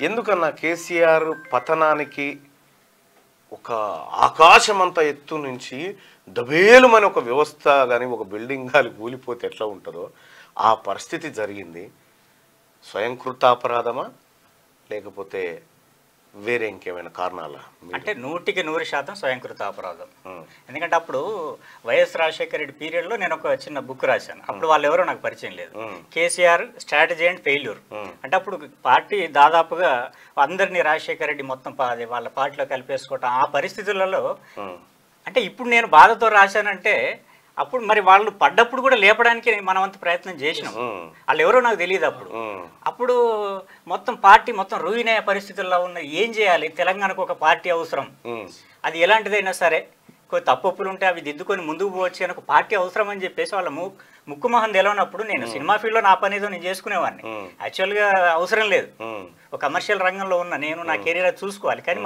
ఎందుకన్నా కేసీఆర్ పతనానికి ఒక ఆకాశమంత ఎత్తు నుంచి దబేలుమని ఒక వ్యవస్థ కానీ ఒక బిల్డింగ్ కానీ కూలిపోతే ఎట్లా ఉంటుందో ఆ పరిస్థితి జరిగింది. స్వయంకృతాపరాధమా లేకపోతే వేరే ఇంకేమైనా కారణాలా? అంటే 100% స్వయంకృతాపరాధం. ఎందుకంటే అప్పుడు వైఎస్ రాజశేఖర రెడ్డి పీరియడ్లో నేను ఒక చిన్న బుక్ రాశాను. అప్పుడు వాళ్ళు ఎవరో నాకు పరిచయం లేదు. KCR strategy and failure. అంటే అప్పుడు పార్టీ దాదాపుగా అందరినీ రాజశేఖర రెడ్డి మొత్తం వాళ్ళ పార్టీలో కలిపేసుకోవటం ఆ పరిస్థితులలో, అంటే ఇప్పుడు నేను బాధతో రాశానంటే అప్పుడు మరి వాళ్ళు పడ్డప్పుడు కూడా లేపడానికి మనం అంత ప్రయత్నం చేసినాం. వాళ్ళు ఎవరో నాకు తెలియదు. అప్పుడు మొత్తం పార్టీ మొత్తం రూయిన్ అయ్యే పరిస్థితుల్లో ఉన్న, ఏం చేయాలి, తెలంగాణకు ఒక పార్టీ అవసరం, అది ఎలాంటిదైనా సరే కొన్ని తప్పులు ఉంటే అవి దిద్దుకొని ముందుకు పోవచ్చు అని ఒక పార్టీ అవసరం అని చెప్పేసి వాళ్ళ ముక్కు మొహం తెలవనప్పుడు నేను సినిమా ఫీల్డ్లో నా పని ఏదో నేను చేసుకునేవాడిని. యాక్చువల్గా అవసరం లేదు, ఒక కమర్షియల్ రంగంలో ఉన్న నేను నా కెరీర్ చూసుకోవాలి. కానీ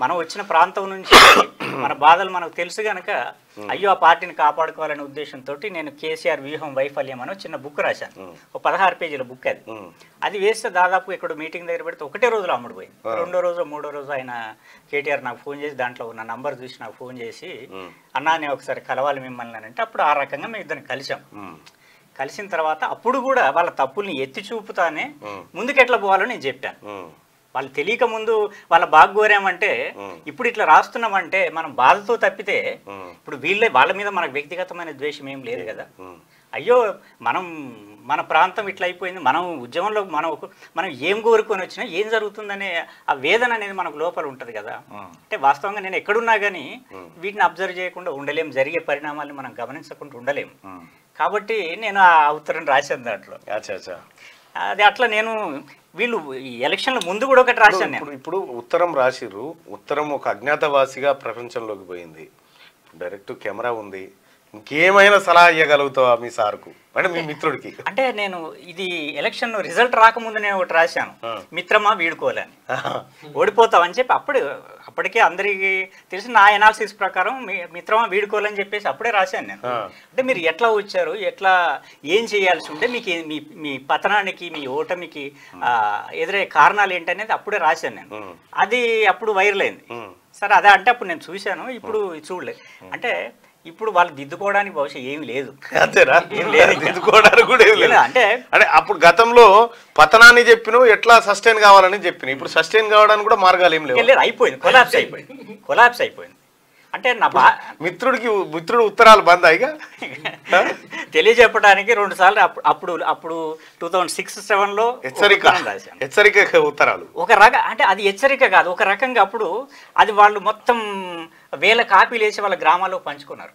మనం వచ్చిన ప్రాంతం నుంచి మన బాధలు మనకు తెలుసు కనుక అయ్యో ఆ పార్టీని కాపాడుకోవాలనే ఉద్దేశంతో నేను కేసీఆర్ వ్యూహం వైఫల్యం అని చిన్న బుక్ రాశాను. ఒక 16 పేజీల బుక్ అది వేస్తే దాదాపు ఇక్కడ మీటింగ్ దగ్గర పెడితే ఒకటే రోజులో అమ్ముడుపోయింది. రెండో రోజు మూడో రోజు ఆయన కేటీఆర్ నాకు ఫోన్ చేసి దాంట్లో ఉన్న నంబర్ చూసి నాకు ఫోన్ చేసి అన్నా నేను ఒకసారి కలవాలి మిమ్మల్ని అని అంటే అప్పుడు ఆ రకంగా మేము ఇద్దరిని కలిసాం. కలిసిన తర్వాత అప్పుడు కూడా వాళ్ళ తప్పుల్ని ఎత్తి చూపుతానే ముందుకెట్లా పోవాలో నేను చెప్పాను. వాళ్ళు తెలియక ముందు వాళ్ళ బాగు కోరామంటే ఇప్పుడు ఇట్లా రాస్తున్నామంటే మనం బాధతో తప్పితే ఇప్పుడు వాళ్ళ మీద మనకు వ్యక్తిగతమైన ద్వేషం ఏం లేదు కదా. అయ్యో మన ప్రాంతం ఇట్లా అయిపోయింది, మనం ఉద్యమంలో మనం ఏం కోరుకొని వచ్చినా ఏం జరుగుతుందనే ఆ వేదన అనేది మనకు లోపల ఉంటుంది కదా. అంటే వాస్తవంగా నేను ఎక్కడున్నా కానీ వీటిని అబ్జర్వ్ చేయకుండా ఉండలేం, జరిగే పరిణామాలను మనం గమనించకుండా ఉండలేము. కాబట్టి నేను ఆ ఉత్తరం రాశాను దాంట్లో. అది అట్లా నేను వీళ్ళు ఎలక్షన్ల ముందు కూడా ఒకటి రాశాను. ఇప్పుడు ఉత్తరం రాసిర్రు, ఉత్తరం ఒక అజ్ఞాతవాసిగా ప్రపంచంలోకి పోయింది, డైరెక్ట్ కెమెరా ఉంది, ఇంకేమైనా సలహా ఇవ్వగలుగుతావా మీ సార్కు అంటే మీ మిత్రుడికి? అంటే నేను ఇది ఎలక్షన్ రిజల్ట్ రాకముందు నేను ఒకటి రాశాను, మిత్రమా వీడుకోవాలని, ఓడిపోతావని చెప్పి అప్పటికే అందరికీ తెలిసి నా ఎనాలిసిస్ ప్రకారం మిత్రమా వీడుకోవాలని చెప్పేసి అప్పుడే రాశాను నేను. అంటే మీరు ఎట్లా వచ్చారు, ఎట్లా ఏం చేయాల్సి ఉంటే మీకు మీ పతనానికి మీ ఓటమికి ఎదురయ్యే కారణాలు ఏంటనేది అప్పుడే రాశాను నేను. అది అప్పుడు వైరల్ అయింది. సరే అదే అంటే అప్పుడు నేను చూశాను, ఇప్పుడు చూడలేదు. అంటే ఇప్పుడు వాళ్ళు దిద్దుకోవడానికి బహుశా ఏమి లేదు. అంతేనా? దిద్దుకోవడానికి కూడా ఏమి లేదు. అంటే అప్పుడు గతంలో పతనాన్ని చెప్పిన ఎట్లా సస్టైన్ కావాలని చెప్పిన, ఇప్పుడు సస్టైన్ కావడానికి కూడా మార్గాలు ఏం లేదు. అయిపోయింది, కొలాప్స్ అయిపోయింది. అంటే నా మిత్రుడు ఉత్తరాలు బంద్ అయిగా తెలియజెప్పడానికి 2 సార్లు అప్పుడు 2006-07లో హెచ్చరిక ఉత్తరాలు ఒక రకం. అంటే అది హెచ్చరిక కాదు, ఒక రకంగా అప్పుడు అది వాళ్ళు మొత్తం వేల కాపీలు వేసి వాళ్ళ గ్రామాల్లో పంచుకున్నారు.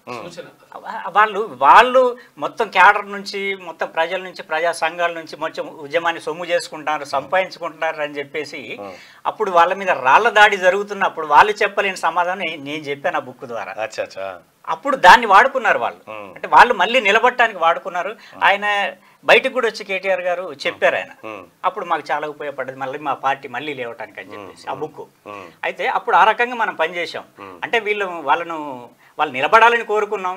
వాళ్ళు మొత్తం క్యాడర్ నుంచి, మొత్తం ప్రజల నుంచి, ప్రజా సంఘాల నుంచి మొత్తం ఉద్యమాన్ని సొమ్ము చేసుకుంటున్నారు, సంపాదించుకుంటున్నారు అని చెప్పేసి అప్పుడు వాళ్ళ మీద రాళ్ల దాడి జరుగుతున్నప్పుడు వాళ్ళు చెప్పలేని సమాధానం నేను చెప్పాను ఆ బుక్ ద్వారా. అప్పుడు దాన్ని వాడుకున్నారు వాళ్ళు. అంటే వాళ్ళు మళ్ళీ నిలబడటానికి వాడుకున్నారు. ఆయన బయటకు కూడా వచ్చి కేటీఆర్ గారు చెప్పారు ఆయన, అప్పుడు మాకు చాలా ఉపయోగపడ్డది మళ్ళీ మా పార్టీ మళ్ళీ లేవటానికి అని చెప్పేసి ఆ బుక్. అయితే అప్పుడు ఆ రకంగా మనం పనిచేసాం. అంటే వాళ్ళు నిలబడాలని కోరుకున్నాం.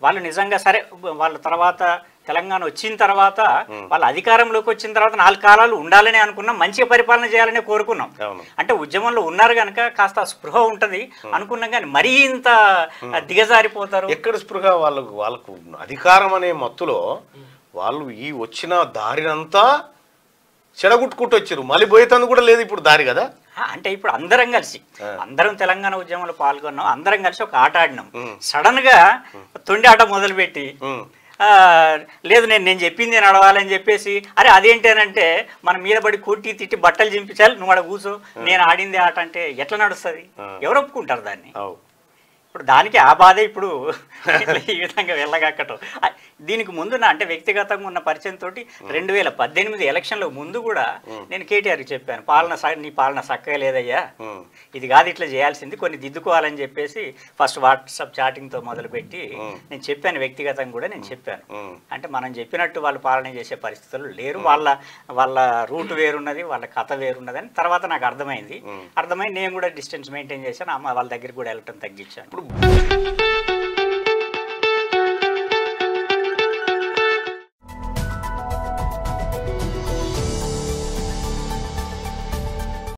వాళ్ళు నిజంగా సరే వాళ్ళ తర్వాత తెలంగాణ వచ్చిన తర్వాత వాళ్ళ అధికారంలోకి వచ్చిన తర్వాత 4 కాలాలు ఉండాలని అనుకున్నాం, మంచిగా పరిపాలన చేయాలని కోరుకున్నాం. అంటే ఉద్యమంలో ఉన్నారు కనుక కాస్త స్పృహ ఉంటది అనుకున్నాం. కానీ మరీ ఇంత దిగజారిపోతారు ఎక్కడ స్పృహ? వాళ్ళకు అధికారం అనే మత్తులో వాళ్ళు ఈ వచ్చిన దారినంతా చెడగొట్టుకుంటూ వచ్చారు, మళ్ళీ పోయేతందుకు కూడా లేదు ఇప్పుడు దారి కదా. అంటే ఇప్పుడు అందరం తెలంగాణ ఉద్యమంలో పాల్గొన్నాం, అందరం కలిసి ఒక ఆట ఆడినాం. సడన్ గా తొండి ఆట మొదలుపెట్టి లేదు నేను చెప్పింది నడవాలని చెప్పేసి, అరే అదేంటేనంటే మన మీద పడి కొట్టి తిట్టి బట్టలు చింపించాలి, నువ్వు అక్కడ కూర్చో, నేను ఆడింది ఆట అంటే ఎట్లా నడుస్తుంది? ఎవరు ఒప్పుకుంటారు దాన్ని? ఇప్పుడు దానికి ఆ బాధ ఇప్పుడు ఈ విధంగా వెళ్ళగక్కటం. దీనికి ముందు అంటే వ్యక్తిగతంగా ఉన్న పరిచయంతో 2018 ఎలక్షన్ల ముందు కూడా నేను కేటీఆర్కి చెప్పాను, నీ పాలన చక్కగా లేదయ్యా, ఇది కాదు ఇట్లా చేయాల్సింది, కొన్ని దిద్దుకోవాలని చెప్పేసి ఫస్ట్ వాట్సాప్ చాటింగ్తో మొదలుపెట్టి నేను చెప్పాను. వ్యక్తిగతంగా కూడా నేను చెప్పాను. అంటే మనం చెప్పినట్టు వాళ్ళు పాలన చేసే పరిస్థితులు లేరు, వాళ్ళ రూట్ వేరున్నది, వాళ్ళ కథ వేరున్నది అని తర్వాత నాకు అర్థమైంది. నేను కూడా డిస్టెన్స్ మెయింటైన్ చేశాను, వాళ్ళ దగ్గరికి కూడా వెళ్ళటం తగ్గించాను.